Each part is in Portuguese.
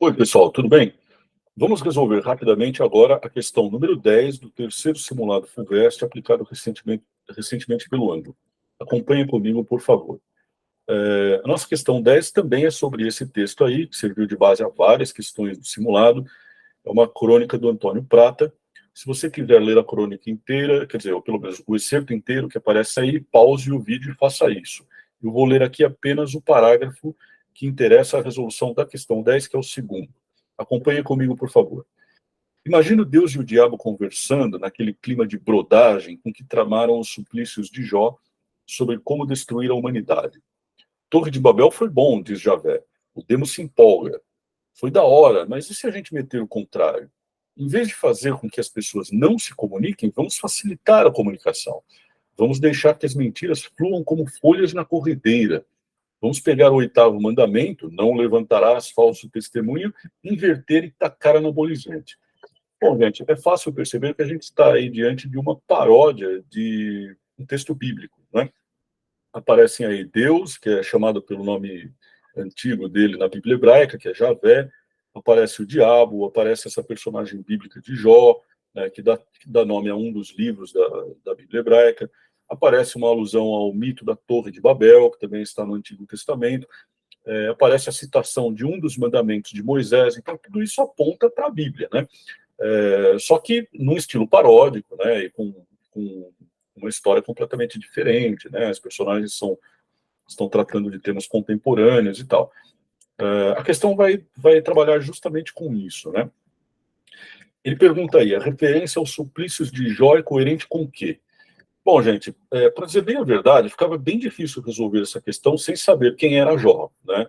Oi, pessoal, tudo bem? Vamos resolver rapidamente agora a questão número 10 do terceiro simulado FUVEST aplicado recentemente pelo Ângulo. Acompanhe comigo, por favor. A nossa questão 10 também é sobre esse texto aí, que serviu de base a várias questões do simulado. É uma crônica do Antônio Prata. Se você quiser ler a crônica inteira, quer dizer, ou pelo menos o excerto inteiro que aparece aí, pause o vídeo e faça isso. Eu vou ler aqui apenas o parágrafo que interessa a resolução da questão 10, que é o segundo. Acompanhe comigo, por favor. Imagina Deus e o diabo conversando naquele clima de brodagem com que tramaram os suplícios de Jó sobre como destruir a humanidade. Torre de Babel foi bom, diz Javé. O demo se empolga. Foi da hora, mas e se a gente meter o contrário? Em vez de fazer com que as pessoas não se comuniquem, vamos facilitar a comunicação. Vamos deixar que as mentiras fluam como folhas na corredeira. Vamos pegar o oitavo mandamento, não levantarás falso testemunho, inverter e tacar anabolizante. Bom, gente, é fácil perceber que a gente está aí diante de uma paródia de um texto bíblico, né? Aparecem aí Deus, que é chamado pelo nome antigo dele na Bíblia hebraica, que é Javé, aparece o diabo, aparece essa personagem bíblica de Jó, né, que dá nome a um dos livros da Bíblia hebraica, aparece uma alusão ao mito da Torre de Babel, que também está no Antigo Testamento, aparece a citação de um dos mandamentos de Moisés, então tudo isso aponta para a Bíblia, né? Só que num estilo paródico, né, e com uma história completamente diferente, né? As personagens estão tratando de temas contemporâneos e tal. A questão vai trabalhar justamente com isso, né? Ele pergunta aí, a referência aos suplícios de Jó é coerente com o quê? Bom, gente, para dizer bem a verdade, ficava bem difícil resolver essa questão sem saber quem era Jó, né?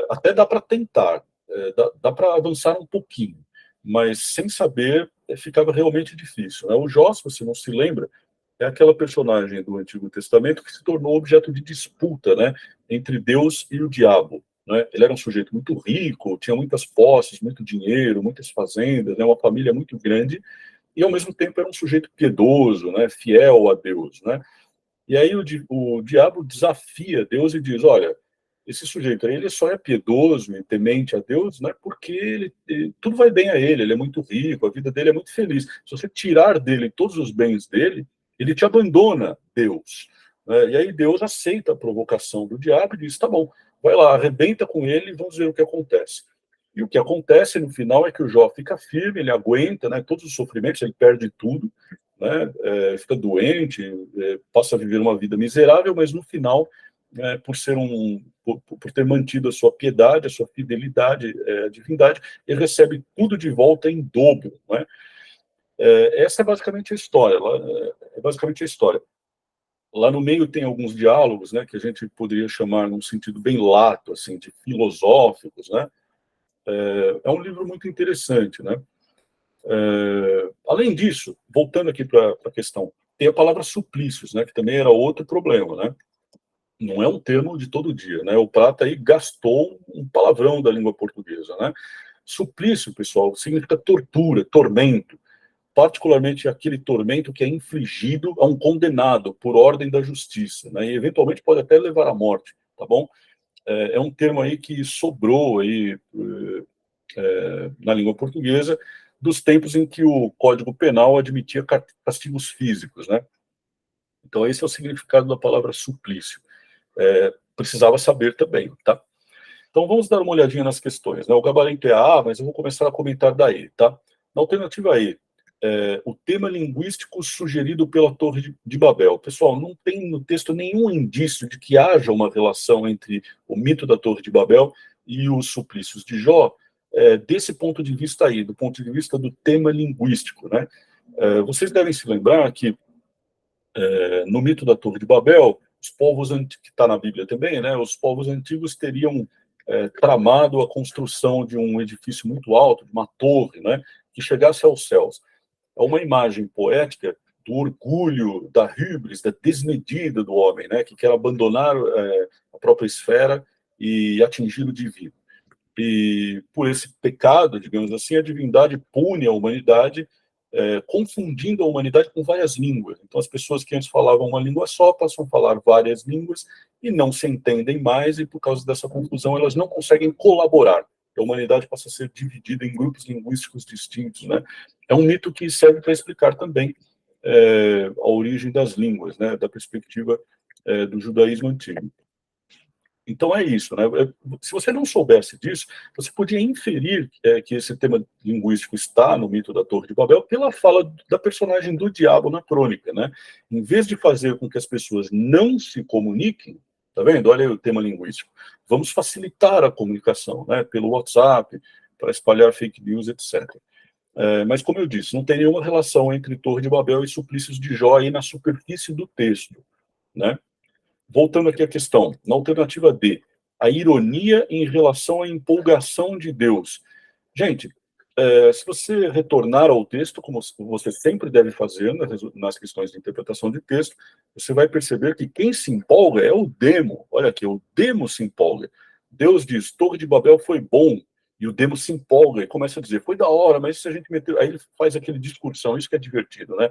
Até dá para tentar, dá para avançar um pouquinho, mas sem saber ficava realmente difícil, né? O Jó, se você não se lembra, é aquela personagem do Antigo Testamento que se tornou objeto de disputa, né, entre Deus e o diabo, né? Ele era um sujeito muito rico, tinha muitas posses, muito dinheiro, muitas fazendas, né, uma família muito grande, e ao mesmo tempo era um sujeito piedoso, né, fiel a Deus, né? E aí o diabo desafia Deus e diz, olha, esse sujeito aí, ele só é piedoso e temente a Deus, né, porque tudo vai bem a ele é muito rico, a vida dele é muito feliz. Se você tirar dele todos os bens dele, ele te abandona, Deus. E aí Deus aceita a provocação do diabo e diz, tá bom, vai lá, arrebenta com ele e vamos ver o que acontece. E o que acontece no final é que o Jó fica firme, ele aguenta, né, todos os sofrimentos, ele perde tudo, né, fica doente, passa a viver uma vida miserável, mas no final, por ter mantido a sua piedade, a sua fidelidade à divindade, ele recebe tudo de volta em dobro, né? Essa é basicamente a história. Lá no meio tem alguns diálogos, né, que a gente poderia chamar num sentido bem lato, assim, de filosóficos, né? É um livro muito interessante, né? Além disso, voltando aqui para a questão, tem a palavra suplícios, né, que também era outro problema, né? Não é um termo de todo dia, né? O Prata aí gastou um palavrão da língua portuguesa, né? Suplício, pessoal, significa tortura, tormento, particularmente aquele tormento que é infligido a um condenado por ordem da justiça, né? E eventualmente pode até levar à morte, tá bom? É um termo aí que sobrou aí na língua portuguesa dos tempos em que o Código Penal admitia castigos físicos, né? Então esse é o significado da palavra suplício. Precisava saber também, tá? Então vamos dar uma olhadinha nas questões, né? O gabarito é A, mas eu vou começar a comentar daí, tá? Na alternativa E, o tema linguístico sugerido pela Torre de Babel. Pessoal, não tem no texto nenhum indício de que haja uma relação entre o mito da Torre de Babel e os suplícios de Jó, desse ponto de vista aí, do ponto de vista do tema linguístico, né? Vocês devem se lembrar que no mito da Torre de Babel, os povos antigos, que está na Bíblia também, né? Os povos antigos teriam tramado a construção de um edifício muito alto, de uma torre, né? Que chegasse aos céus. É uma imagem poética do orgulho, da híbris, da desmedida do homem, né, que quer abandonar a própria esfera e atingir o divino. E por esse pecado, digamos assim, a divindade pune a humanidade, confundindo a humanidade com várias línguas. Então as pessoas que antes falavam uma língua só passam a falar várias línguas e não se entendem mais, e por causa dessa confusão elas não conseguem colaborar. a humanidade passa a ser dividida em grupos linguísticos distintos, né? É um mito que serve para explicar também a origem das línguas, né? Da perspectiva do judaísmo antigo. Então é isso, né? Se você não soubesse disso, você podia inferir que esse tema linguístico está no mito da Torre de Babel pela fala da personagem do diabo na crônica, né? Em vez de fazer com que as pessoas não se comuniquem, tá vendo? Olha aí o tema linguístico. Vamos facilitar a comunicação, né? Pelo WhatsApp, para espalhar fake news, etc. Mas como eu disse, não tem nenhuma relação entre Torre de Babel e suplícios de Jó aí na superfície do texto, né? Voltando aqui à questão, na alternativa D, a ironia em relação à empolgação de Deus. Gente, se você retornar ao texto, como você sempre deve fazer nas questões de interpretação de texto, você vai perceber que quem se empolga é o demo. Olha aqui, o demo se empolga. Deus diz, Torre de Babel foi bom, e o demo se empolga e começa a dizer, foi da hora, mas se a gente meteu... Aí ele faz aquele discursão, isso que é divertido, né?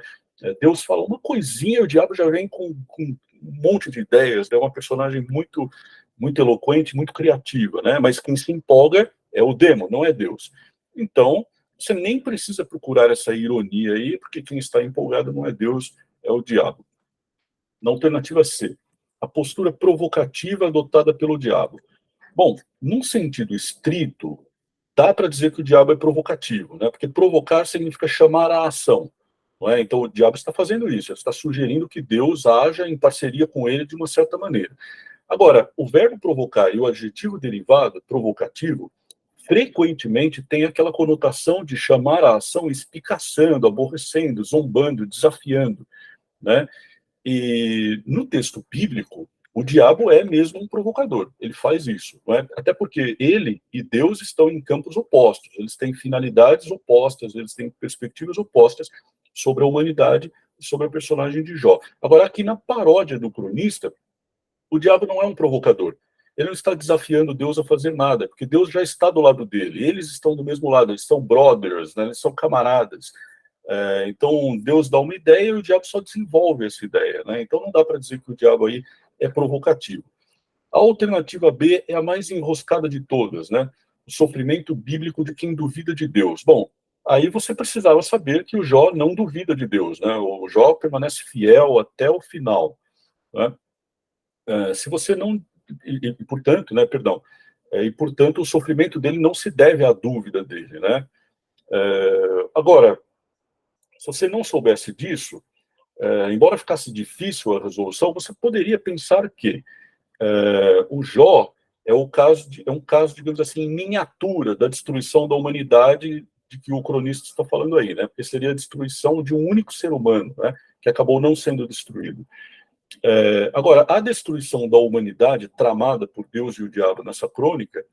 Deus fala uma coisinha, o diabo já vem com um monte de ideias, é uma personagem muito, muito eloquente, muito criativa, né? Mas quem se empolga é o demo, não é Deus. Então, você nem precisa procurar essa ironia aí, porque quem está empolgado não é Deus, é o diabo. Na alternativa C, a postura provocativa adotada pelo diabo. Bom, num sentido estrito, dá para dizer que o diabo é provocativo, né? Porque provocar significa chamar a ação. Não é? Então, o diabo está fazendo isso, está sugerindo que Deus haja em parceria com ele de uma certa maneira. Agora, o verbo provocar e o adjetivo derivado, provocativo, frequentemente tem aquela conotação de chamar a ação espicaçando, aborrecendo, zombando, desafiando, né? E no texto bíblico, o diabo é mesmo um provocador, ele faz isso, não é? Até porque ele e Deus estão em campos opostos, eles têm finalidades opostas, eles têm perspectivas opostas sobre a humanidade e sobre a personagem de Jó. Agora, aqui na paródia do cronista, o diabo não é um provocador, ele não está desafiando Deus a fazer nada, porque Deus já está do lado dele, eles estão do mesmo lado, eles são brothers, né? Eles são camaradas. Então, Deus dá uma ideia e o diabo só desenvolve essa ideia, né? Então, não dá para dizer que o diabo aí é provocativo. A alternativa B é a mais enroscada de todas, né? O sofrimento bíblico de quem duvida de Deus. Bom, aí você precisava saber que o Jó não duvida de Deus, né? O Jó permanece fiel até o final, né? Se você não... portanto, né, perdão, e portanto o sofrimento dele não se deve à dúvida dele, né? Agora, se você não soubesse disso, embora ficasse difícil a resolução, você poderia pensar que o Jó é um caso, digamos assim, em miniatura da destruição da humanidade de que o cronista está falando aí, né? Porque seria a destruição de um único ser humano, né? Que acabou não sendo destruído. Agora, a destruição da humanidade tramada por Deus e o diabo nessa crônica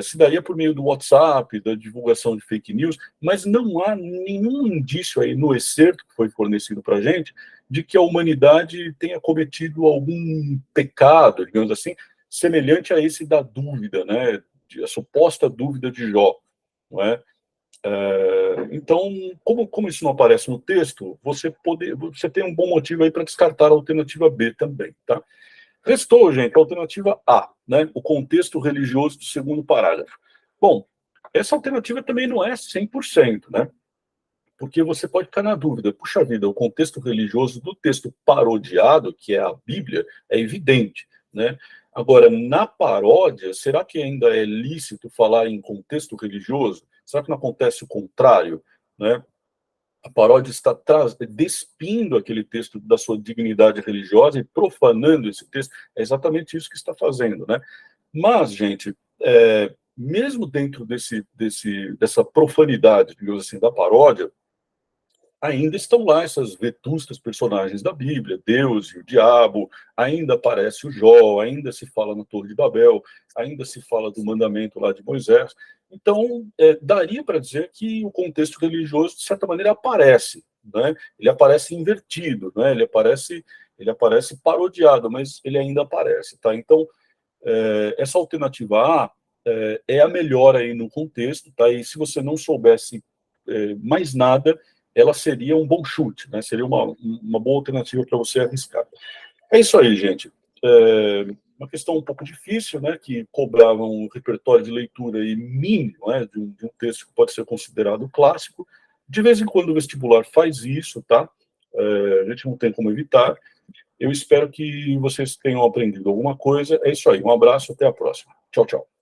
se daria por meio do WhatsApp, da divulgação de fake news, mas não há nenhum indício aí no excerto que foi fornecido para a gente de que a humanidade tenha cometido algum pecado, digamos assim, semelhante a esse da dúvida, né? A suposta dúvida de Jó, não é? Então, como isso não aparece no texto, você tem um bom motivo aí para descartar a alternativa B também, tá? Restou, gente, a alternativa A, né? O contexto religioso do segundo parágrafo. Bom, essa alternativa também não é 100%, né? Porque você pode ficar na dúvida, puxa vida, o contexto religioso do texto parodiado, que é a Bíblia, é evidente, né? Agora, na paródia, será que ainda é lícito falar em contexto religioso? Será que não acontece o contrário, né? A paródia está despindo aquele texto da sua dignidade religiosa e profanando esse texto. É exatamente isso que está fazendo, né? Mas, gente, mesmo dentro dessa profanidade, digamos assim, da paródia, ainda estão lá essas vetustas personagens da Bíblia, Deus e o diabo, ainda aparece o Jó, ainda se fala na Torre de Babel, ainda se fala do mandamento lá de Moisés. Então, daria para dizer que o contexto religioso, de certa maneira, aparece, né? Ele aparece invertido, né? Ele aparece parodiado, mas ele ainda aparece, tá? Então, essa alternativa A é a melhor aí no contexto, tá? E se você não soubesse mais nada, ela seria um bom chute, né? Seria uma boa alternativa para você arriscar. É isso aí, gente. uma questão um pouco difícil, né, que cobrava um repertório de leitura aí mínimo, né, de um texto que pode ser considerado clássico. De vez em quando o vestibular faz isso, tá? A gente não tem como evitar. Eu espero que vocês tenham aprendido alguma coisa. É isso aí. Um abraço, até a próxima. Tchau, tchau.